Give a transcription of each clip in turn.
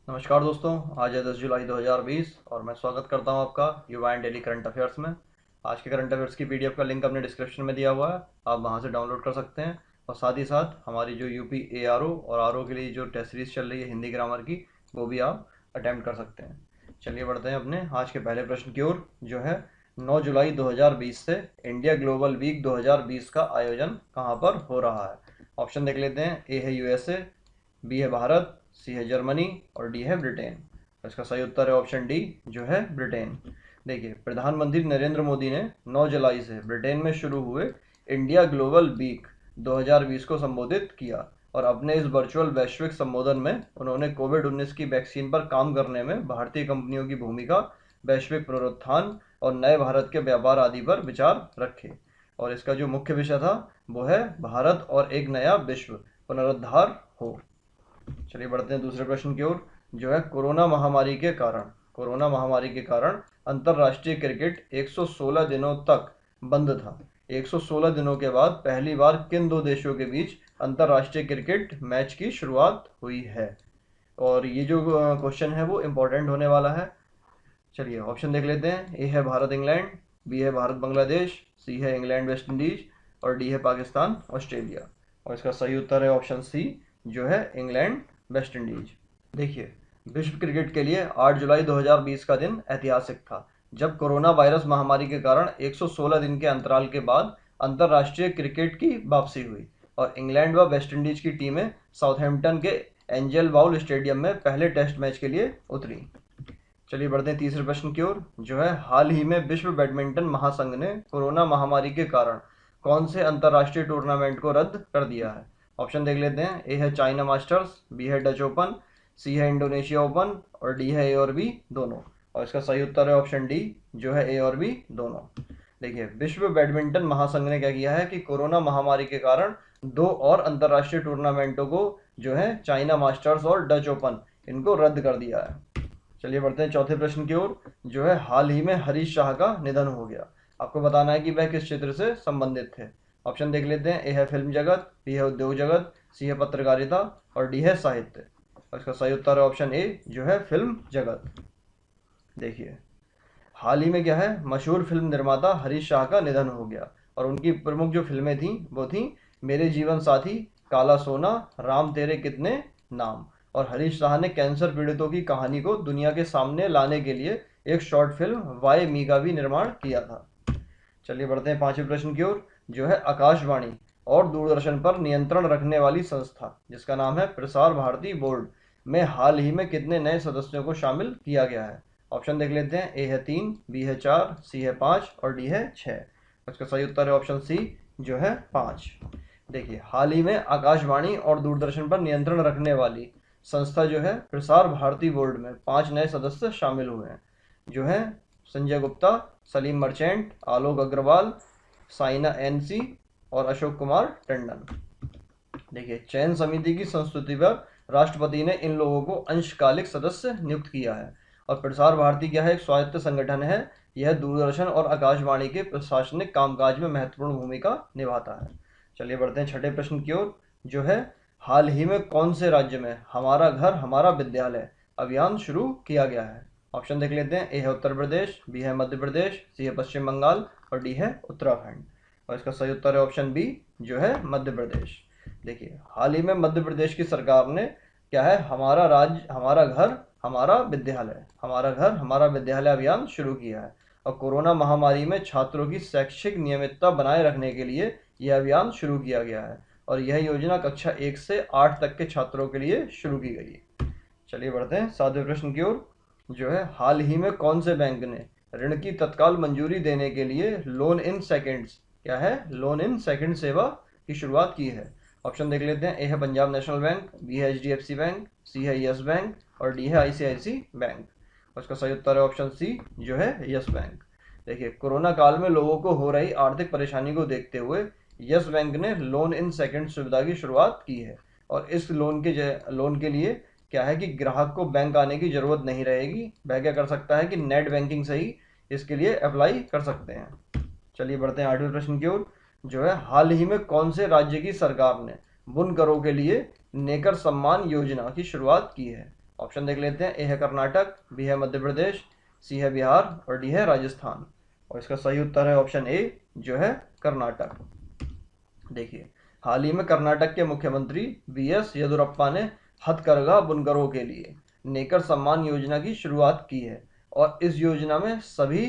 नमस्कार दोस्तों। आज है 10 जुलाई 2020 और मैं स्वागत करता हूं आपका युवा एंड डेली करंट अफेयर्स में। आज के करंट अफेयर्स की पीडीएफ का लिंक अपने डिस्क्रिप्शन में दिया हुआ है, आप वहां से डाउनलोड कर सकते हैं। और साथ ही साथ हमारी जो यूपी एआरओ और आरओ के लिए जो टेस्ट सीरीज चल रही है हिंदी ग्रामर की, वो भी आप अटैम्प्ट कर सकते हैं। चलिए बढ़ते हैं अपने आज के पहले प्रश्न की ओर, जो है 9 जुलाई 2020 से इंडिया ग्लोबल वीक 2020 का आयोजन कहाँ पर हो रहा है। ऑप्शन देख लेते हैं। ए है यूएसए, बी है भारत, सी है जर्मनी और डी है ब्रिटेन। इसका सही उत्तर है ऑप्शन डी, जो है ब्रिटेन। देखिए, प्रधानमंत्री नरेंद्र मोदी ने 9 जुलाई से ब्रिटेन में शुरू हुए इंडिया ग्लोबल वीक 2020 को संबोधित किया और अपने इस वर्चुअल वैश्विक संबोधन में उन्होंने कोविड-19 की वैक्सीन पर काम करने में भारतीय कंपनियों की भूमिका, वैश्विक पुनरुत्थान और नए भारत के व्यापार आदि पर विचार रखे। और इसका जो मुख्य विषय था वो है भारत और एक नया विश्व पुनरुद्धार हो। चलिए बढ़ते हैं दूसरे प्रश्न की ओर, जो है कोरोना महामारी के कारण अंतर्राष्ट्रीय क्रिकेट 116 दिनों तक बंद था। 116 दिनों के बाद पहली बार किन दो देशों के बीच अंतर्राष्ट्रीय क्रिकेट मैच की शुरुआत हुई है। और ये जो क्वेश्चन है वो इम्पोर्टेंट होने वाला है। चलिए ऑप्शन देख लेते हैं। ए है भारत इंग्लैंड, बी है भारत बांग्लादेश, सी है इंग्लैंड वेस्ट इंडीज और डी है पाकिस्तान ऑस्ट्रेलिया। और इसका सही उत्तर है ऑप्शन सी, जो है इंग्लैंड वेस्ट इंडीज। देखिए, विश्व क्रिकेट के लिए 8 जुलाई 2020 का दिन ऐतिहासिक था, जब कोरोना वायरस महामारी के कारण 116 दिन के अंतराल के बाद अंतर्राष्ट्रीय क्रिकेट की वापसी हुई और इंग्लैंड व वेस्ट इंडीज की टीमें साउथहैम्पटन के एंजेल बाउल स्टेडियम में पहले टेस्ट मैच के लिए उतरी। चलिए बढ़ते हैं तीसरे प्रश्न की ओर, जो है हाल ही में विश्व बैडमिंटन महासंघ ने कोरोना महामारी के कारण कौन से अंतर्राष्ट्रीय टूर्नामेंट को रद्द कर दिया है। ऑप्शन देख लेते हैं। ए है चाइना मास्टर्स, बी है डच ओपन, सी है इंडोनेशिया ओपन और डी है ए और बी दोनों। और इसका सही उत्तर है ऑप्शन डी, जो है ए और बी दोनों। देखिए, विश्व बैडमिंटन महासंघ ने क्या किया है कि कोरोना महामारी के कारण दो और अंतर्राष्ट्रीय टूर्नामेंटों को, जो है चाइना मास्टर्स और डच ओपन, इनको रद्द कर दिया है। चलिए बढ़ते हैं चौथे प्रश्न की ओर, जो है हाल ही में हरीश शाह का निधन हो गया। आपको बताना है कि वह किस क्षेत्र से संबंधित थे। ऑप्शन देख लेते हैं। ए है फिल्म जगत, बी है उद्योग जगत, सी है पत्रकारिता और डी है साहित्य। और इसका सही उत्तर है ऑप्शन ए, जो है फिल्म जगत। देखिए, हाल ही में क्या है, मशहूर फिल्म निर्माता हरीश शाह का निधन हो गया और उनकी प्रमुख जो फिल्में थीं वो थीं मेरे जीवन साथी, काला सोना, राम तेरे कितने नाम। और हरीश शाह ने कैंसर पीड़ितों की कहानी को दुनिया के सामने लाने के लिए एक शॉर्ट फिल्म वाई मी का भी निर्माण किया था। चलिए बढ़ते हैं पांचवें प्रश्न की ओर, जो है आकाशवाणी और दूरदर्शन पर नियंत्रण रखने वाली संस्था, जिसका नाम है प्रसार भारती बोर्ड, में हाल ही में कितने नए सदस्यों को शामिल किया गया है। ऑप्शन देख लेते हैं। ए है 3, बी है 4, सी है 5 और डी है 6। इसका सही उत्तर है ऑप्शन सी, जो है 5। देखिए, हाल ही में आकाशवाणी और दूरदर्शन पर नियंत्रण रखने वाली संस्था, जो है प्रसार भारती बोर्ड में 5 नए सदस्य शामिल हुए हैं, जो है संजय गुप्ता, सलीम मर्चेंट, आलोक अग्रवाल, साइना एनसी और अशोक कुमार टंडन। देखिए, चयन समिति की संस्तुति पर राष्ट्रपति ने इन लोगों को अंशकालिक सदस्य नियुक्त किया है। और प्रसार भारती क्या है, एक स्वायत्त संगठन है। यह दूरदर्शन और आकाशवाणी के प्रशासनिक कामकाज में महत्वपूर्ण भूमिका निभाता है। चलिए बढ़ते हैं छठे प्रश्न की ओर, जो है हाल ही में कौन से राज्य में हमारा घर हमारा विद्यालय अभियान शुरू किया गया है। ऑप्शन देख लेते हैं। ए है उत्तर प्रदेश, बी है मध्य प्रदेश, सी है पश्चिम बंगाल और डी है उत्तराखंड। और इसका सही उत्तर है ऑप्शन बी, जो है मध्य प्रदेश। देखिए, हाल ही में मध्य प्रदेश की सरकार ने क्या है, हमारा राज्य हमारा घर हमारा घर हमारा विद्यालय अभियान शुरू किया है। और कोरोना महामारी में छात्रों की शैक्षिक नियमितता बनाए रखने के लिए यह अभियान शुरू किया गया है और यह योजना कक्षा 1 से 8 तक के छात्रों के लिए शुरू की गई है। चलिए बढ़ते हैं सातवें प्रश्न की ओर, जो है हाल ही में कौन से बैंक ने ऋण की तत्काल मंजूरी देने के लिए लोन इन सेकंड्स, क्या है, लोन इन सेकंड सेवा की शुरुआत की है। ऑप्शन देख लेते हैं। ए है पंजाब नेशनल बैंक, बी है एचडीएफसी बैंक, सी है यस बैंक और डी है आईसीआईसी बैंक। और इसका सही उत्तर है ऑप्शन सी, जो है यस बैंक। देखिए, कोरोना काल में लोगों को हो रही आर्थिक परेशानी को देखते हुए यस बैंक ने लोन इन सेकंड सुविधा की शुरुआत की है। और इस लोन के लिए क्या है कि ग्राहक को बैंक आने की जरूरत नहीं रहेगी। वह क्या कर सकता है कि नेट बैंकिंग से ही इसके लिए अप्लाई कर सकते हैं। चलिए बढ़ते हैं आठवें प्रश्न की ओर, जो है हाल ही में कौन से राज्य की सरकार ने बुनकरों के लिए नेकर सम्मान योजना की शुरुआत की है। ऑप्शन देख लेते हैं। ए है कर्नाटक, बी है मध्य प्रदेश, सी है बिहार और डी है राजस्थान। और इसका सही उत्तर है ऑप्शन ए जो है कर्नाटक। देखिए, हाल ही में कर्नाटक के मुख्यमंत्री बीएस येदियुरप्पा ने हथकरघा बुनकरों के लिए नेकर सम्मान योजना की शुरुआत की है। और इस योजना में सभी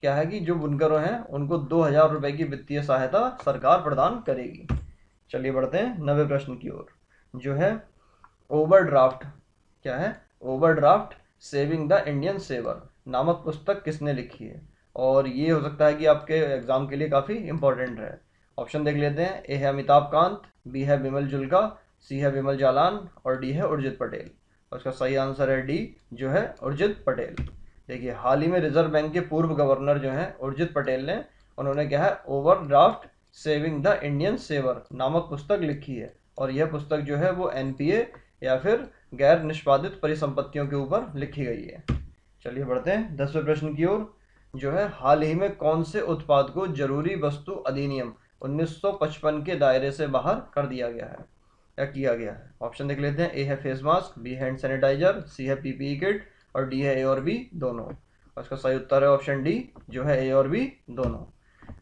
क्या है कि जो बुनकरों हैं उनको 2,000 रुपए की वित्तीय सहायता सरकार प्रदान करेगी। चलिए बढ़ते हैं 90 प्रश्न की ओर। जो है ओवरड्राफ्ट, क्या है, overdraft saving the Indian saver नामक पुस्तक किसने लिखी है? और ये हो सकता है कि आपके एग्जाम के लिए काफ़ी इंपॉर्टेंट है। ऑप्शन देख लेते हैं। ए है अमिताभ कांत, बी है बिमल जुल्का, सी है विमल जालान और डी है उर्जित पटेल। और इसका सही आंसर है डी जो है उर्जित पटेल। देखिए, हाल ही में रिजर्व बैंक के पूर्व गवर्नर जो हैं उर्जित पटेल ने, उन्होंने क्या है overdraft saving the Indian saver नामक पुस्तक लिखी है। और यह पुस्तक जो है वो एनपीए या फिर गैर निष्पादित परिसंपत्तियों के ऊपर लिखी गई है। चलिए बढ़ते हैं 10वें प्रश्न की ओर। जो है हाल ही में कौन से उत्पाद को जरूरी वस्तु अधिनियम 1955 के दायरे से बाहर कर दिया गया है या किया गया है? ऑप्शन देख लेते हैं। ए है face mask, B hand sanitizer, C है पीपीई किट और डी है ए और बी दोनों। और इसका सही उत्तर है ऑप्शन डी जो है ए और बी दोनों।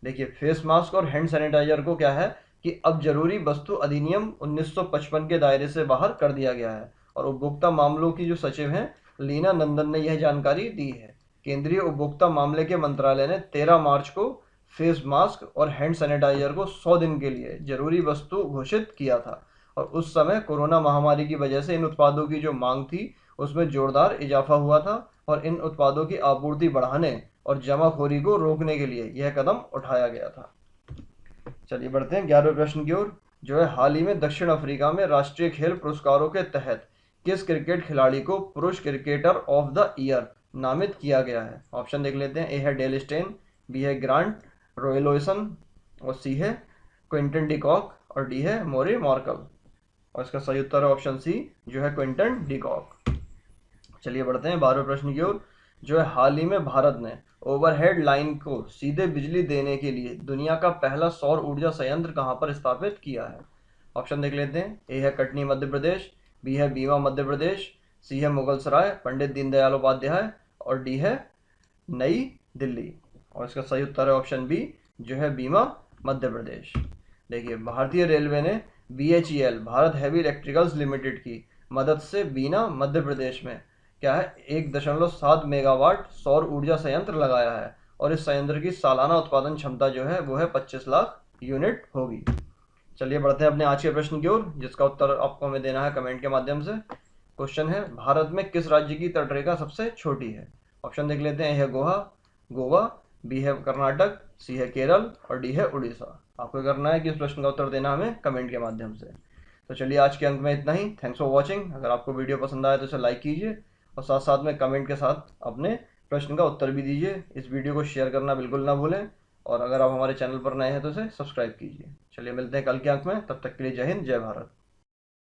देखिए, फेस मास्क और हैंड सैनिटाइजर को क्या है कि अब जरूरी वस्तु अधिनियम 1955 के दायरे से बाहर कर दिया गया है। और उपभोक्ता मामलों की जो सचिव हैं लीना नंदन ने यह जानकारी दी है। केंद्रीय उपभोक्ता मामले के मंत्रालय ने 13 मार्च को फेस मास्क और हैंड सैनिटाइजर को 100 दिन के लिए जरूरी वस्तु घोषित किया था। और उस समय कोरोना महामारी की वजह से इन उत्पादों की जो मांग थी उसमें जोरदार इजाफा हुआ था। और इन उत्पादों की आपूर्ति बढ़ाने और जमाखोरी को रोकने के लिए यह कदम उठाया गया था। चलिए बढ़ते हैं 11वें प्रश्न की ओर। जो है हाल ही में दक्षिण अफ्रीका में राष्ट्रीय खेल पुरस्कारों के तहत किस क्रिकेट खिलाड़ी को पुरुष क्रिकेटर ऑफ द ईयर नामित किया गया है? ऑप्शन देख लेते हैं। ए है डेल स्टेन, बी है ग्रांट रॉयलोसन और सी है क्विंटन डिकॉक और डी है मोरे मार्कल। और इसका सही उत्तर है ऑप्शन सी जो है क्विंटन डिकॉक। चलिए बढ़ते हैं 12वें प्रश्न की ओर। जो है हाल ही में भारत ने ओवरहेड लाइन को सीधे बिजली देने के लिए दुनिया का पहला सौर ऊर्जा संयंत्र कहां पर स्थापित किया है? ऑप्शन देख लेते हैं। ए है कटनी मध्य प्रदेश, बी है बीवा मध्य प्रदेश, सी है मुगलसराय पंडित दीनदयाल उपाध्याय और डी है नई दिल्ली। और इसका सही उत्तर है ऑप्शन बी जो है बीमा मध्य प्रदेश। देखिए, भारतीय रेलवे ने BHEL Bharat heavy electricals limited की मदद से बीना मध्य प्रदेश में क्या है 1.7 मेगावाट सौर ऊर्जा संयंत्र लगाया है। और इस संयंत्र की सालाना उत्पादन क्षमता जो है वो है 25 लाख यूनिट होगी। चलिए बढ़ते हैं अपने आज के प्रश्न की ओर, जिसका उत्तर आपको हमें देना है कमेंट के माध्यम से। क्वेश्चन है, भारत में किस राज्य की तटरेखा सबसे छोटी है? ऑप्शन देख लेते हैं। ए है गोवा, बी है कर्नाटक, सी है केरल और डी है उड़ीसा। आपको करना है कि इस प्रश्न का उत्तर देना हमें कमेंट के माध्यम से। तो चलिए आज के अंक में इतना ही। Thanks for watching. अगर आपको वीडियो पसंद आया तो इसे लाइक कीजिए और साथ साथ में कमेंट के साथ अपने प्रश्न का उत्तर भी दीजिए। इस वीडियो को शेयर करना बिल्कुल ना भूलें। और अगर आप हमारे चैनल पर नए हैं तो इसे सब्सक्राइब कीजिए। चलिए मिलते हैं कल के अंक में, तब तक के लिए जय हिंद जय भारत।